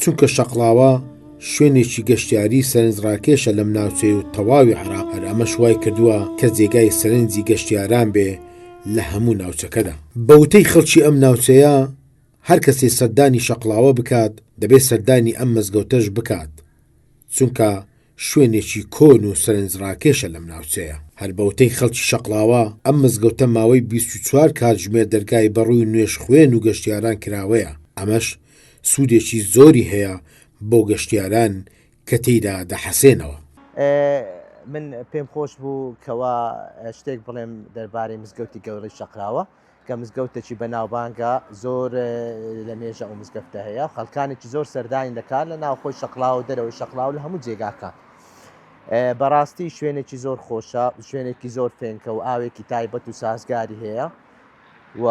چونکە شەقڵاوە شوێنێکی گەشتیاری سەرنجڕاکێشە لەم ناوچەی و تەواوی عێراق. هەر ئەمەش وای کردووە کە جێگای سەرنجی گەشتیاران بێ لە هەموو ناوچەکەدا. بەوتەی خەڵکی ئەم ناوچەیە هەر کەسێ سەردانی شەقڵاوە بکات دەبێت سەردانی ئەم مزگەوتەش بکات، چونکە شوێنێکی کۆن و سەرنجڕاکێشە لەم ناوچەیە. هەر بەوتەی خەڵکی شەقڵاوە ئەم مزگەوتە ماوەی 24 کاتژمێر دەرگای بەڕووی نوێژ خوێن و گەشتیاران کراوەیە. ئەمەش سوودێکی زۆری هەیە بۆ گەشتیاران کە تێیدا دەحەسێنەوە. من پێم خۆش بوو کەوا شتێک بڵێم دەربارەی مزگەوتی گەورەی شەقراوە کە مزگەوتێکی بەناوبانگە زۆر لە مێژە ئەو مزگەفتە هەیە. خەڵکانێکی زۆر سەردانی دەکات لە ناوخۆی شەقڵاو و دەرەوەی شەقڵاو لە هەموو جێگاکان. بەڕاستی شوێنێکی زۆر خۆشە، شوێنێکی زۆر فێنکە و ئاوێکی تایبەت و سازگاری هەیە و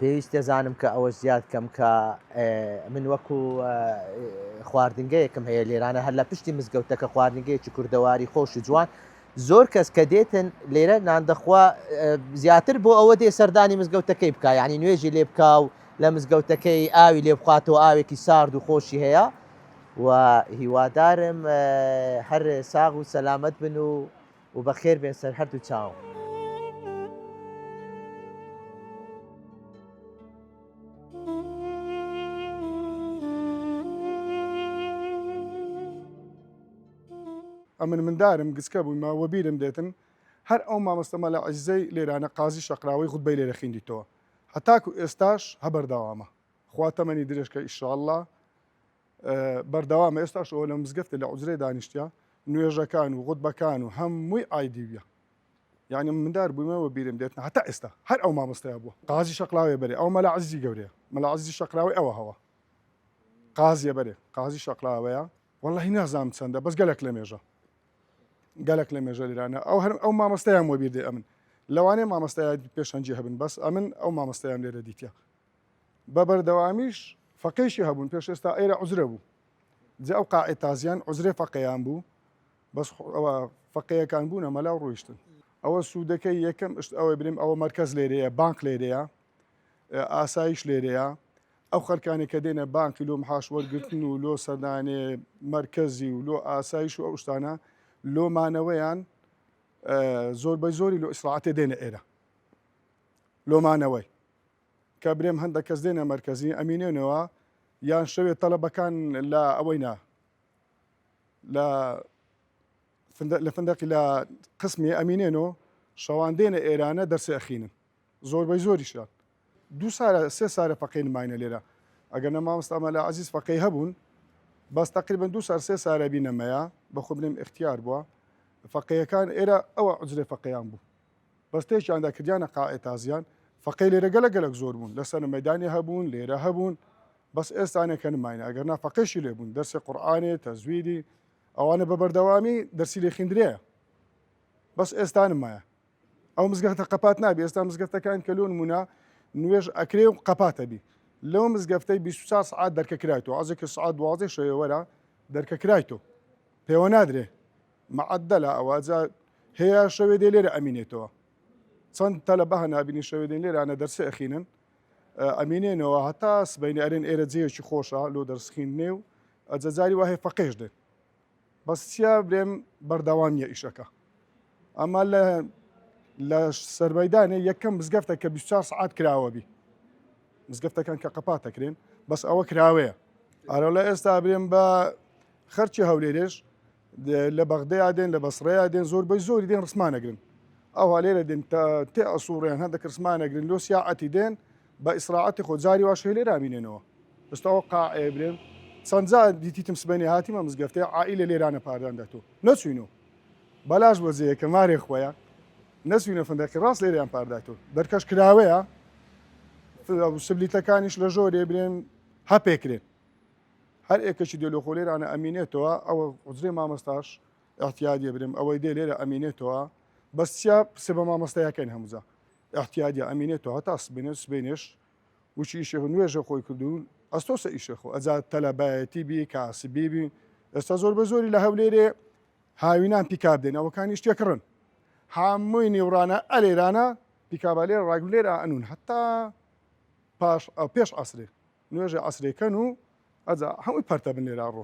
پێویست دەزانم کە ئەوە زیاد کەم کە من وەکو خواردنگەیەکم هەیە لێرانە هەر لە پشتی مزگەوتەکە خواردنگەیەکی کوردەواری خۆش و جوان. زۆر کەس کە دێتن لێرە ناندەخوا زیاتر بۆ ئەوە دێ سەردانی مزگەوتەکەی بکە، یعنی نوێژی لێ بکە و لە مزگەوتەکەی ئاوی لێ بخاتەوە، ئاوێکی سارد و خۆشی هەیە و هیوادارم هەر ساغ و سەلامەت بن و بەخێر بێن سەر هەردوو چاوم. ئەمن مندارم گچکە بوویمەوە بیرم دێتن هەر ئەو مامۆستەمە لە عیزەی لێرانە قازی شەقراوی خودبەی لێرە خوێندیتەوە هەتاکو ئێستاش هەبەرداوامە خوا تەمەنی درێژکە ئیشاءالله بەردەوامە ئێستاش ئەوە لە مزگەفتە لە عوزرەی دانیشتیا نوێژەکان و خودبەکان و هەمووی ئایدیویە. یعنی مندار بوویمەوە بیرم دێتن هەتا ئێستا هەر ئەو مامۆستەیە بووە قازی شەقراوی بەرێ ئەو مەلا عەزیزی گەورەیە مەلا عەزیزی شەقراوی ئەوە هەوە قازیە بەرێ قازی شەقراوەیە وەڵڵاهی نازانم چەندە بەس گەلێک لە مێژە گەلێک لە مێژە لێرانە ئەو مامۆستایان وە بیردێ ئەمن لەوانەیە مامۆستایان پێشەنجی هەبن بەس ئەمن ئەو مامۆستایان لێرە دیتە بە بەردەوامیش فەقەیشی هەبوون پێش ئێستا ئێرە عوزرە بوو جا ئەو قاعێ تازیان عوزرێ فەقەیان بوو بەس ئەوە فەقەیەکان بوونە مەلا و ڕۆیشتن. ئەوە سوودەکەی یەکەم ئەوە بریم ئەوە مەرکەز لێرەیە بانک لێرەیە ئاسایش لێرەیە ئەو خەرکانی کە دێنە بانکی لۆ محاش وەرگرتن و لۆ سەردانێ مەرکەزی و لۆ ئاسایش و ئەو شتانە لۆمانەوەیان زۆربەی زۆری لۆ ئیسراعاتێ دێنە ئێرە لۆمانەوەی کە برێم هەندێک کەس دێنە مەرکەزی ئەمینێنەوە یان شەوێت تەڵەبەکان لە ئەوەینا لە فندقی لە قسمی ئەمینێنەوە شەوان دێنە ئێرانە دەرسێ ئەخینن زۆربەی زۆریشان دوو سارە سێ سارە فەقەی نماینە لێرە ئەگەر نە مامۆستا مەلا عەزیز فەقەی هەبوون بەس تقریبن دوو سار سێ سارە بینەمەیە بەخۆ بنێم اختیار بووە فەقەیەکان ئێرە ئەوە عوزرێ فەقەیان بوو بەس تێکیاندا کردیانە قاعێ تازیان فەقەی لێرە گەلک زۆر بوون لەسەر مەدانی هەبوون لێرە هەبوون بەس ئێستانێکە نماینە ئەگەر نا فەقەیشی لێ بوون دەرسی قورئانێ تەزویدی ئەوانە بە بەردەوامی دەرسی لێ خوێندرەیە بەس ئێستا نمایە ئەو مزگەفتە قەپات نابێ ئێستا مزگەفتەکان کە لۆ نمونە نوێژ ئەکرێ و قەپاتە بی لەو مزگەفتەی 24 سعات دەرکەکرایەوە ئازێکی سعات 12 شەوێوەرە دەرکەکرایەوە پێوە نادرێ مەعەدەلە ئەوە هەیە شەوێ دێ لێرە ئەمینێتەوە چەند تەلەبە هەنابینی شەوێ دێن لێرانە دەرسێ ئەخینن ئەمینێنەوە هەتا سبەینی ئەرێن ئێرە جێیەکی خۆشە لۆ دەرسخینێ و ئەجەجاری وهەیە فەقێش دێت بەس چیا برێم بەردەوامیە ئیشەکە ئەمە لە سەرمەیدانێ یەکەم مزگەفتە کە 24 سعات کراوە بی مزگەفتەکان کە قەپاتەکرێن بەس ئەوە کراوەیە ئارە لە ئێستا برێم بە خەرچی هەولێرێش لە بەغدەیا دێن لە بەسڕەیە دێن زۆربەی زۆری دێن ڕسمانەگرن ئەوها لێرە دێن تێ ئەسووڕیان هەندێک ڕسمانەگرن لۆ سیاعەتی دێن بە ئیسراعەتی خۆ جاری واشەی لێرە ئامینێنەوە ئێستاەوە قاعێ برێن چەندجا دیتیتم سبەینی هاتیمە مزگەفتەیە عائیلە لێرانە پارداندەتەوە نەچوینەوە بەلاش وەزەیە کە مارێ خۆیە نەچوینە فندەقی ڕاست لێریان پارداکەوە دەرکەش کراوەیە سبلیتەکانیش لە ژۆرێ برێن هەپێکرێن هەر ئێکەشی دێ لۆ خۆ لێرانە ئەمینێتەوە ئەوە عوزرێ مامۆستاش احتیاجیە برێم ئەوەی دێ لێرە ئەمینێتەوە بەس چیا سێ بە مامۆستایەکەین هەمووجا احتیاجیە ئەمینێتەوە هەتا سبێنش وچی ئیشێخ نوێژە خۆی کردوون ئەستۆسە ئیشێخۆ ئەجا تەلەبایەتی بی کاسبی بی ئێستا زۆر بە زۆری لە هەولێرێ هاوینان پیکاب دێن ئەوەکانی شتێکڕن هەمووی نیوڕانە ئەلێرانە پیکابالێ ڕاگولێرە ئەنون هەتا پێش ئەسرێ نوێژە عسرێکەن و ئەجا هەمووی پەرتە بن لێرا ڕۆ